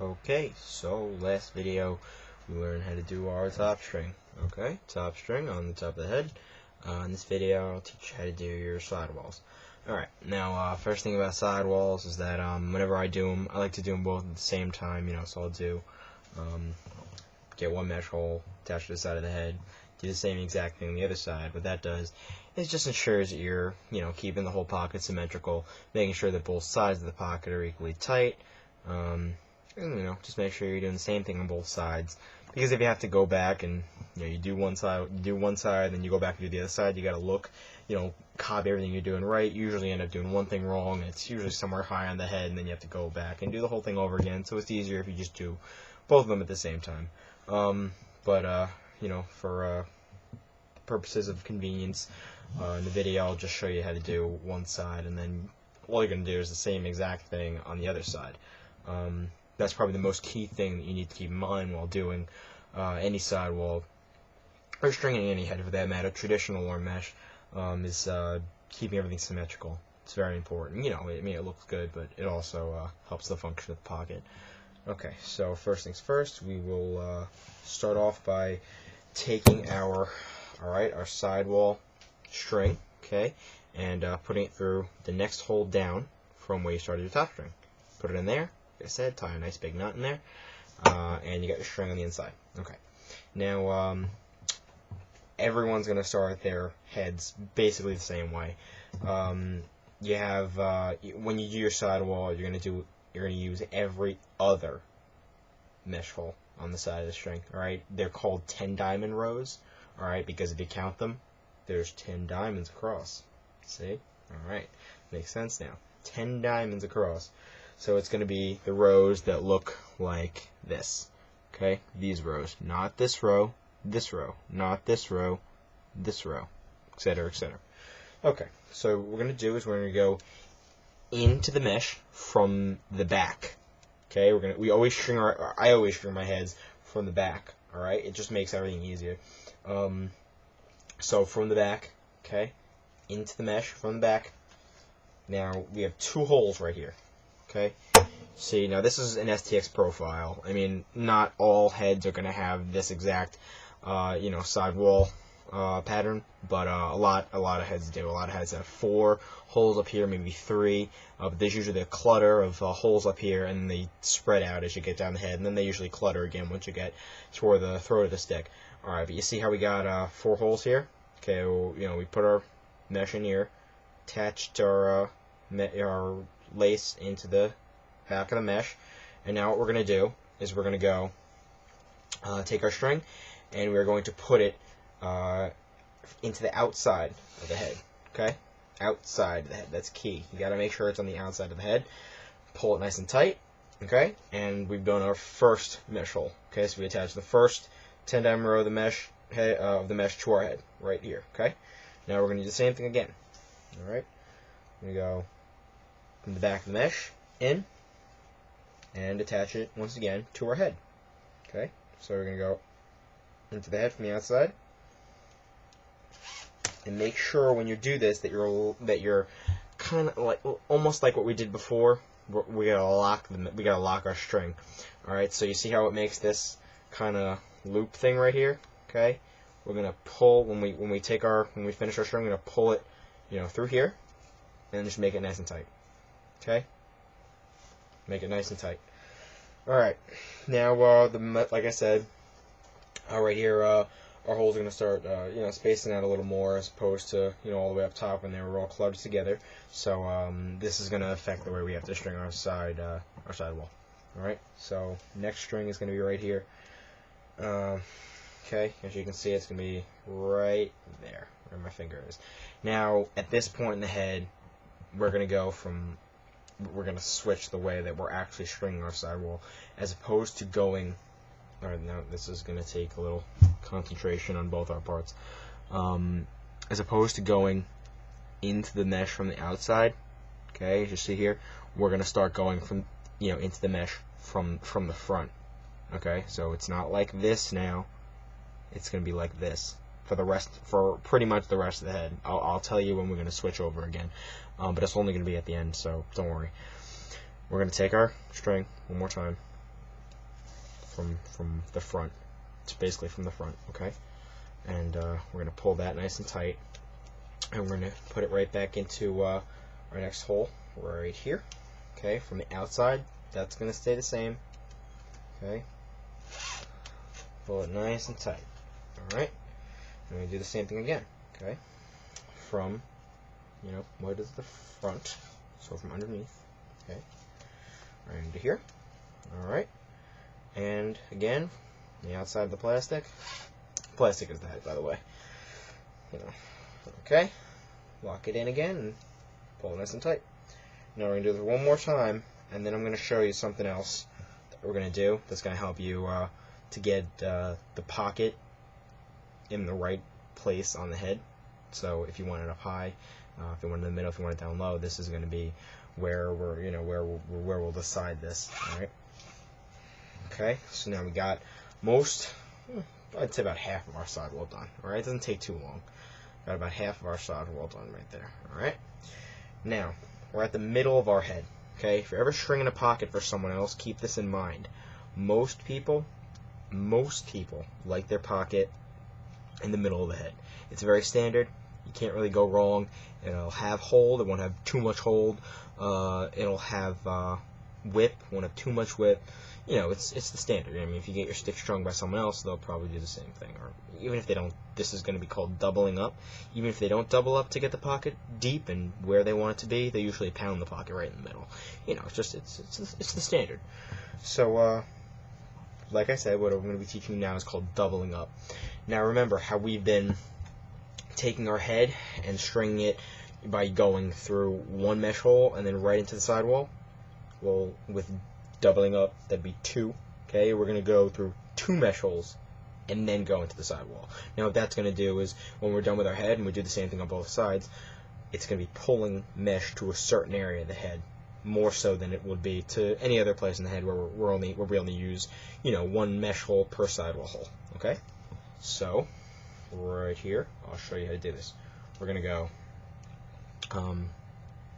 Okay, so last video we learned how to do our top string. Okay, top string on the top of the head. In this video I'll teach you how to do your sidewalls. Alright, now first thing about sidewalls is that whenever I do them, I like to do them both at the same time, so I'll do, get one mesh hole, attach to the side of the head, do the same exact thing on the other side. What that does is just ensures that you're, keeping the whole pocket symmetrical, making sure that both sides of the pocket are equally tight, and, just make sure you're doing the same thing on both sides. Because if you have to go back and you do one side, then you go back and do the other side, you got to look, copy everything you're doing right. You usually end up doing one thing wrong. It's usually somewhere high on the head, and then you have to go back and do the whole thing over again. So it's easier if you just do both of them at the same time. For purposes of convenience, in the video I'll just show you how to do one side, and then all you're going to do is the same exact thing on the other side. That's probably the most key thing that you need to keep in mind while doing any sidewall or stringing any head for that matter, traditional or mesh, is keeping everything symmetrical. It's very important. It looks good, but it also helps the function of the pocket. Okay, so first things first, we will start off by taking our sidewall string, okay, and putting it through the next hole down from where you started your top string. Put it in there. Like I said, tie a nice big knot in there, and you got your string on the inside. Okay. Now, everyone's going to start their heads basically the same way. You have when you do your sidewall, you're going to use every other mesh hole on the side of the string. All right. They're called 10 diamond rows. All right, because if you count them, there's 10 diamonds across. See? All right. Makes sense now. 10 diamonds across. So it's going to be the rows that look like this. Okay? These rows. Not this row, not this row, etc., etc. Okay. So what we're going to do is we're going to go into the mesh from the back. Okay? I always string my heads from the back. All right? It just makes everything easier. So from the back, okay? Into the mesh from the back. Now we have two holes right here. Okay, see, now this is an STX profile. I mean, not all heads are going to have this exact, sidewall pattern, but a lot of heads do. A lot of heads have 4 holes up here, maybe 3. But there's usually a clutter of holes up here, and they spread out as you get down the head, and then they usually clutter again once you get toward the throat of the stick. All right, but you see how we got 4 holes here? Okay, well, we put our mesh in here, attached our lace into the back of the mesh, and now what we're going to do is we're going to go take our string, and we're going to put it into the outside of the head. Okay, outside of the head. That's key. You got to make sure it's on the outside of the head. Pull it nice and tight. Okay, and we've done our first mesh hole. Okay, so we attach the first 10 diamond row of the mesh to our head right here. Okay, now we're going to do the same thing again. All right, we go from the back of the mesh in and attach it once again to our head. Okay, so we're going to go into the head from the outside, and make sure when you do this that you're kind of like almost like what we did before. We gotta lock our string. All right, so you see how it makes this kind of loop thing right here. Okay, we're gonna pull when we finish our string. We're gonna pull it, through here, and just make it nice and tight. Okay, make it nice and tight. All right, now like I said, right here, our holes are gonna start, spacing out a little more as opposed to, all the way up top when they were all clubbed together. So this is gonna affect the way we have to string our sidewall. All right, so next string is gonna be right here. Okay, as you can see, it's gonna be right there where my finger is. Now at this point in the head, we're gonna switch the way that we're actually stringing our sidewall, as opposed to going. Alright, now this is gonna take a little concentration on both our parts. As opposed to going into the mesh from the outside. Okay, as you see here, we're gonna start going from into the mesh from the front. Okay, so it's not like this now. It's gonna be like this for pretty much the rest of the head. I'll tell you when we're gonna switch over again. But it's only going to be at the end, so don't worry. We're going to take our string one more time, from the front. It's basically from the front, okay? And we're going to pull that nice and tight, and we're going to put it right back into our next hole right here, okay? From the outside, that's going to stay the same, okay? Pull it nice and tight, alright? And we do the same thing again, okay? From, what is the front? So from underneath, okay? Right into here, alright? And again, the outside of the plastic. Plastic is the head, by the way. Okay? Lock it in again and pull it nice and tight. Now we're going to do this one more time, and then I'm going to show you something else that we're going to do that's going to help you to get the pocket in the right place on the head. So if you want it up high, if you want it in the middle, if you want it down low, this is going to be where where we'll decide this. All right. Okay. So now we got I'd say about half of our sidewall done. All right. It doesn't take too long. Got about half of our sidewall done right there. All right. Now we're at the middle of our head. Okay. If you're ever stringing a pocket for someone else, keep this in mind. Most people like their pocket in the middle of the head. It's very standard. You can't really go wrong. It'll have hold. It won't have too much hold. It'll have whip. Won't have too much whip. It's the standard. I mean, if you get your stick strung by someone else, they'll probably do the same thing. Or even if they don't, this is going to be called doubling up. Even if they don't double up to get the pocket deep and where they want it to be, they usually pound the pocket right in the middle. It's the standard. So, like I said, what I'm going to be teaching you now is called doubling up. Now remember how we've been taking our head and stringing it by going through one mesh hole and then right into the sidewall? Well, with doubling up, that'd be 2. Okay, we're going to go through 2 mesh holes and then go into the sidewall. Now what that's going to do is when we're done with our head and we do the same thing on both sides, it's going to be pulling mesh to a certain area of the head, more so than it would be to any other place in the head where we only use one mesh hole per sidewall hole. Okay, so right here, I'll show you how to do this. We're gonna go,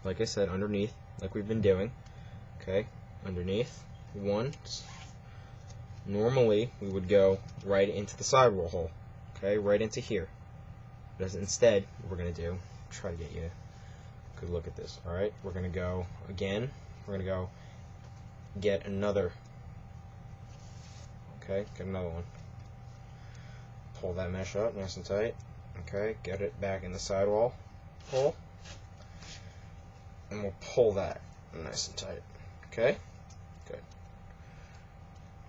like I said, underneath, like we've been doing. Okay, underneath one. Normally we would go right into the sidewall hole. Okay, right into here. But instead, what we're gonna do, try to get you a good look at this. All right, we're gonna go again. We're gonna go get another. Okay, get another one. Pull that mesh up nice and tight. Okay, get it back in the sidewall hole. And we'll pull that nice and tight. Okay? Good.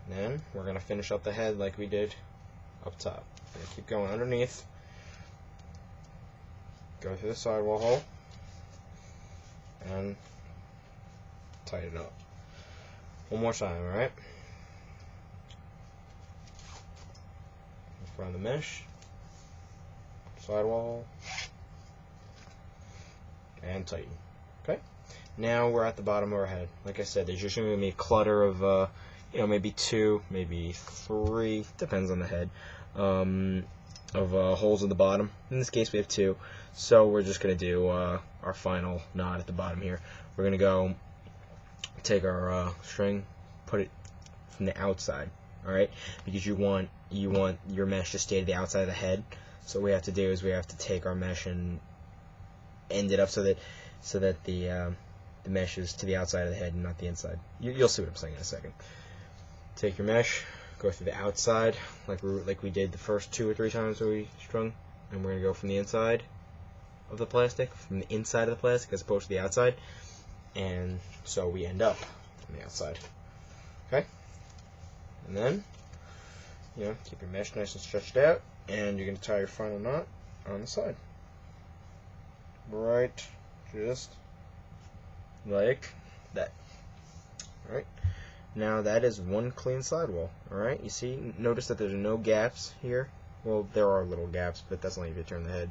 Then we're going to finish up the head like we did up top. We're going to keep going underneath. Go through the sidewall hole. And tighten it up. One more time, alright? Around the mesh, sidewall, and tighten. Okay. Now we're at the bottom of our head. Like I said, there's usually going to be a clutter of, maybe 2, maybe 3, depends on the head, of holes at the bottom. In this case, we have 2. So we're just going to do our final knot at the bottom here. We're going to go take our string, put it from the outside. All right, because you want your mesh to stay to the outside of the head. So what we have to do is we have to take our mesh and end it up so that the mesh is to the outside of the head and not the inside. You'll see what I'm saying in a second. Take your mesh, go through the outside like we did the first 2 or 3 times that we strung, and we're gonna go from the inside of the plastic, from the inside of the plastic as opposed to the outside, and so we end up on the outside. Okay. And then, keep your mesh nice and stretched out, and you're going to tie your final knot on the side. Right, just like that. Alright, now that is one clean sidewall. Alright, you see, notice that there's no gaps here. Well, there are little gaps, but that's only if you turn the head,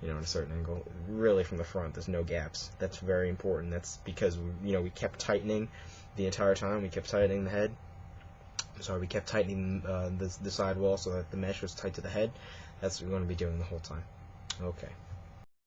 at a certain angle. Really, from the front, there's no gaps. That's very important. That's because, we kept tightening the entire time. We kept tightening the head. We kept tightening the sidewall so that the mesh was tight to the head. That's what we're going to be doing the whole time. Okay.